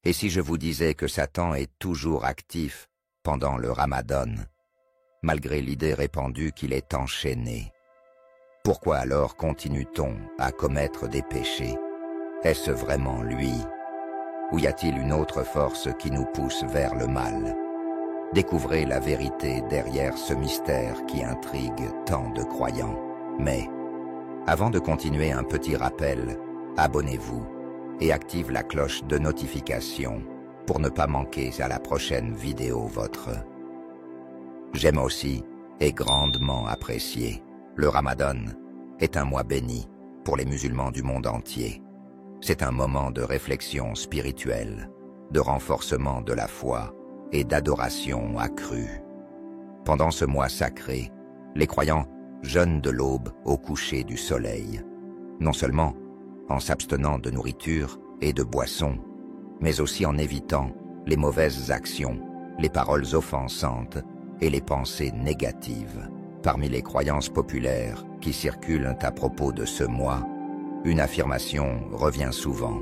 Et si je vous disais que Satan est toujours actif pendant le Ramadan, malgré l'idée répandue qu'il est enchaîné? Pourquoi alors continue-t-on à commettre des péchés? Est-ce vraiment lui? Ou y a-t-il une autre force qui nous pousse vers le mal? Découvrez la vérité derrière ce mystère qui intrigue tant de croyants. Mais, avant de continuer, un petit rappel, abonnez-vous et active la cloche de notification pour ne pas manquer à la prochaine vidéo vôtre. J'aime aussi et grandement apprécié. Le Ramadan est un mois béni pour les musulmans du monde entier. C'est un moment de réflexion spirituelle, de renforcement de la foi et d'adoration accrue. Pendant ce mois sacré, les croyants jeûnent de l'aube au coucher du soleil, non seulement en s'abstenant de nourriture et de boissons, mais aussi en évitant les mauvaises actions, les paroles offensantes et les pensées négatives. Parmi les croyances populaires qui circulent à propos de ce mois, une affirmation revient souvent.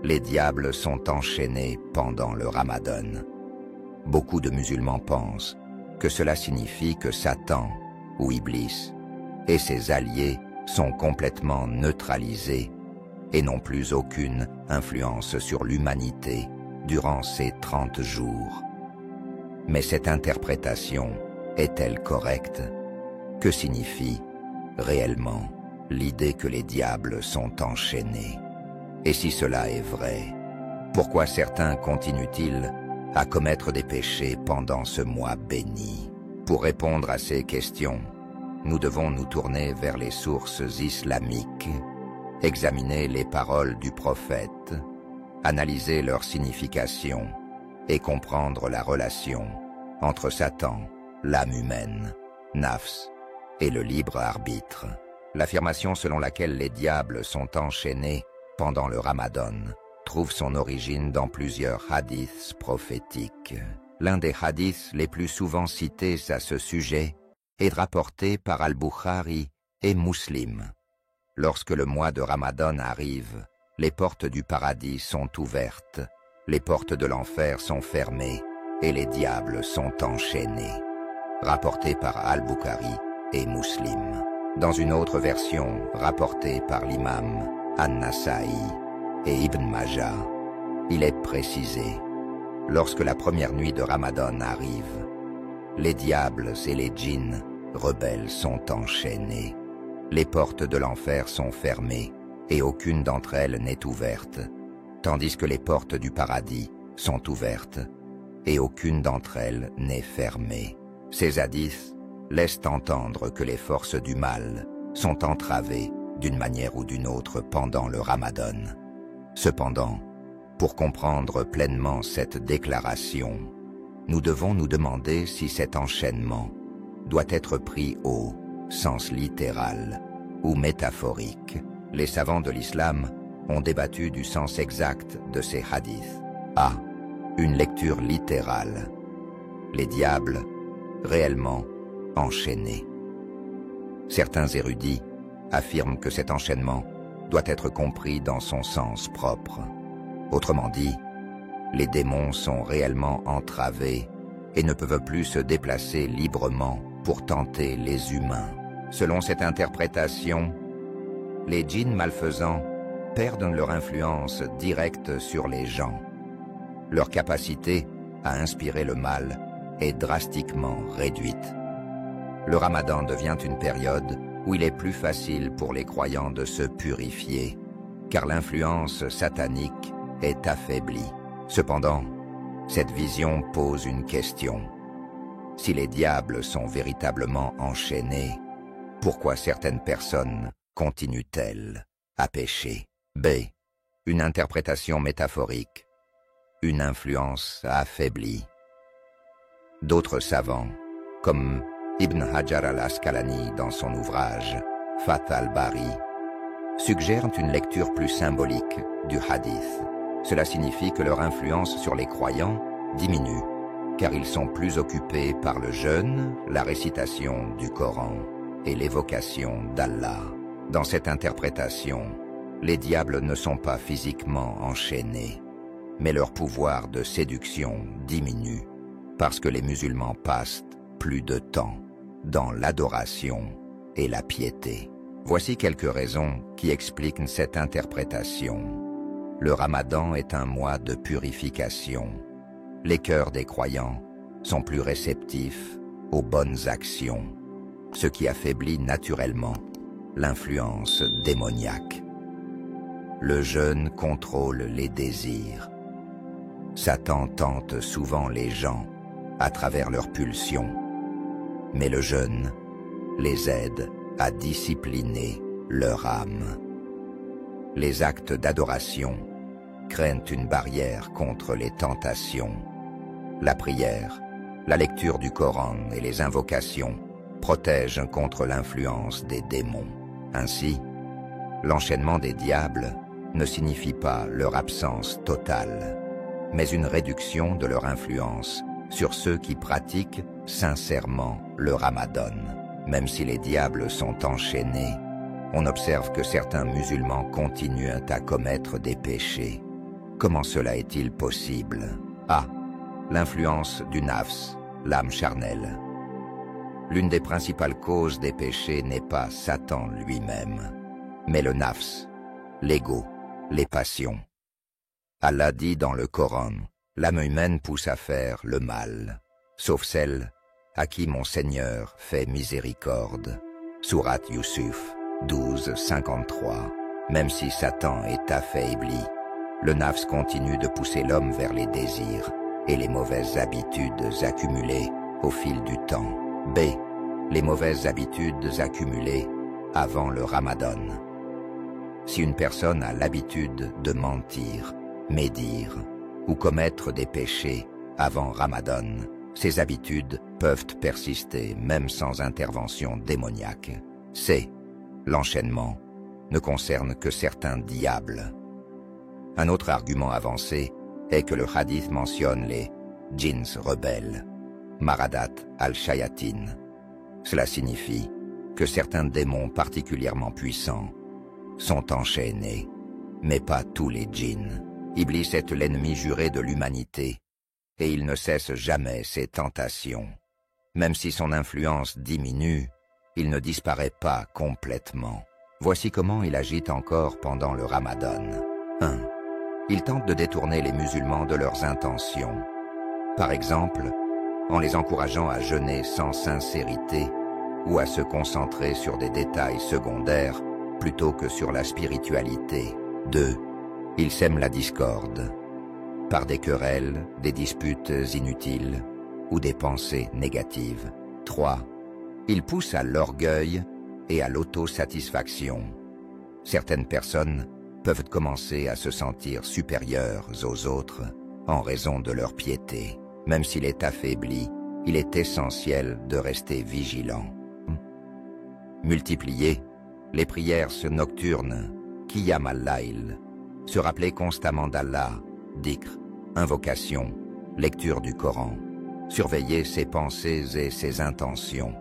Les diables sont enchaînés pendant le Ramadan. Beaucoup de musulmans pensent que cela signifie que Satan, ou Iblis, et ses alliés sont complètement neutralisés et n'ont plus aucune influence sur l'humanité durant ces 30 jours. Mais cette interprétation est-elle correcte? Que signifie réellement l'idée que les diables sont enchaînés? Et si cela est vrai, pourquoi certains continuent-ils à commettre des péchés pendant ce mois béni? Pour répondre à ces questions, nous devons nous tourner vers les sources islamiques, examiner les paroles du prophète, analyser leur signification et comprendre la relation entre Satan, l'âme humaine, nafs, et le libre arbitre. L'affirmation selon laquelle les diables sont enchaînés pendant le Ramadan trouve son origine dans plusieurs hadiths prophétiques. L'un des hadiths les plus souvent cités à ce sujet est rapporté par Al-Bukhari et Muslim. Lorsque le mois de Ramadan arrive, les portes du paradis sont ouvertes, les portes de l'enfer sont fermées et les diables sont enchaînés. Rapporté par Al-Bukhari et Muslim. Dans une autre version rapportée par l'imam An-Nasa'i et Ibn Majah, il est précisé: lorsque la première nuit de Ramadan arrive, les diables et les djinns rebelles sont enchaînés. Les portes de l'enfer sont fermées et aucune d'entre elles n'est ouverte, tandis que les portes du paradis sont ouvertes et aucune d'entre elles n'est fermée. Ces hadiths laissent entendre que les forces du mal sont entravées d'une manière ou d'une autre pendant le Ramadan. Cependant, pour comprendre pleinement cette déclaration, nous devons nous demander si cet enchaînement doit être pris au sens littéral ou métaphorique. Les savants de l'islam ont débattu du sens exact de ces hadiths. A. Une lecture littérale. Les diables réellement enchaînés. Certains érudits affirment que cet enchaînement doit être compris dans son sens propre. Autrement dit, les démons sont réellement entravés et ne peuvent plus se déplacer librement pour tenter les humains. Selon cette interprétation, les djinns malfaisants perdent leur influence directe sur les gens. Leur capacité à inspirer le mal est drastiquement réduite. Le Ramadan devient une période où il est plus facile pour les croyants de se purifier, car l'influence satanique est affaiblie. Cependant, cette vision pose une question. Si les diables sont véritablement enchaînés, pourquoi certaines personnes continuent-elles à pécher? B. Une interprétation métaphorique. Une influence affaiblie. D'autres savants, comme Ibn Hajar al-Asqalani dans son ouvrage Fath al-Bari, suggèrent une lecture plus symbolique du hadith. Cela signifie que leur influence sur les croyants diminue, car ils sont plus occupés par le jeûne, la récitation du Coran et l'évocation d'Allah. Dans cette interprétation, les diables ne sont pas physiquement enchaînés, mais leur pouvoir de séduction diminue parce que les musulmans passent plus de temps dans l'adoration et la piété. Voici quelques raisons qui expliquent cette interprétation. Le Ramadan est un mois de purification. Les cœurs des croyants sont plus réceptifs aux bonnes actions, ce qui affaiblit naturellement l'influence démoniaque. Le jeûne contrôle les désirs. Satan tente souvent les gens à travers leurs pulsions, mais le jeûne les aide à discipliner leur âme. Les actes d'adoration créent une barrière contre les tentations. La prière, la lecture du Coran et les invocations protègent contre l'influence des démons. Ainsi, l'enchaînement des diables ne signifie pas leur absence totale, mais une réduction de leur influence sur ceux qui pratiquent sincèrement le Ramadan. Même si les diables sont enchaînés, on observe que certains musulmans continuent à commettre des péchés. Comment cela est-il possible? A. L'influence du nafs, l'âme charnelle. L'une des principales causes des péchés n'est pas Satan lui-même, mais le nafs, l'ego, les passions. Allah dit dans le Coran, « L'âme humaine pousse à faire le mal, sauf celle à qui mon Seigneur fait miséricorde. » Sourate Yusuf 12, 53. Même si Satan est affaibli, le nafs continue de pousser l'homme vers les désirs et les mauvaises habitudes accumulées au fil du temps. B. Les mauvaises habitudes accumulées avant le Ramadan. Si une personne a l'habitude de mentir, médire ou commettre des péchés avant Ramadan, ces habitudes peuvent persister même sans intervention démoniaque. C. L'enchaînement ne concerne que certains diables. Un autre argument avancé est que le hadith mentionne les djinns rebelles, Maradat al-Shayatin. Cela signifie que certains démons particulièrement puissants sont enchaînés, mais pas tous les djinns. Iblis est l'ennemi juré de l'humanité, et il ne cesse jamais ses tentations. Même si son influence diminue, il ne disparaît pas complètement. Voici comment il agit encore pendant le Ramadan. 1. Il tente de détourner les musulmans de leurs intentions. Par exemple, en les encourageant à jeûner sans sincérité ou à se concentrer sur des détails secondaires plutôt que sur la spiritualité. 2. Il sème la discorde par des querelles, des disputes inutiles ou des pensées négatives. 3. Il pousse à l'orgueil et à l'autosatisfaction. Certaines personnes peuvent commencer à se sentir supérieures aux autres en raison de leur piété. Même s'il est affaibli, il est essentiel de rester vigilant. Multiplier les prières nocturnes, Qiyam al-Layl, se rappeler constamment d'Allah, dhikr, invocation, lecture du Coran, surveiller ses pensées et ses intentions,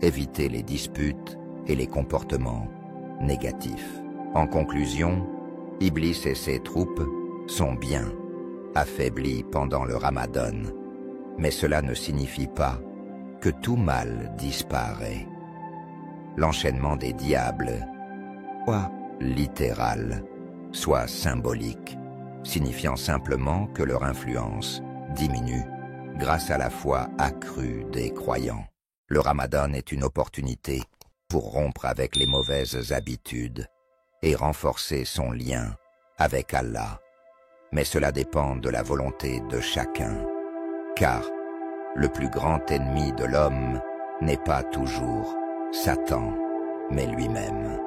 éviter les disputes et les comportements négatifs. En conclusion, Iblis et ses troupes sont bien affaiblis pendant le Ramadan, mais cela ne signifie pas que tout mal disparaît. L'enchaînement des diables, soit littéral, soit symbolique, signifiant simplement que leur influence diminue grâce à la foi accrue des croyants. Le Ramadan est une opportunité pour rompre avec les mauvaises habitudes et renforcer son lien avec Allah. Mais cela dépend de la volonté de chacun, car le plus grand ennemi de l'homme n'est pas toujours Satan, mais lui-même.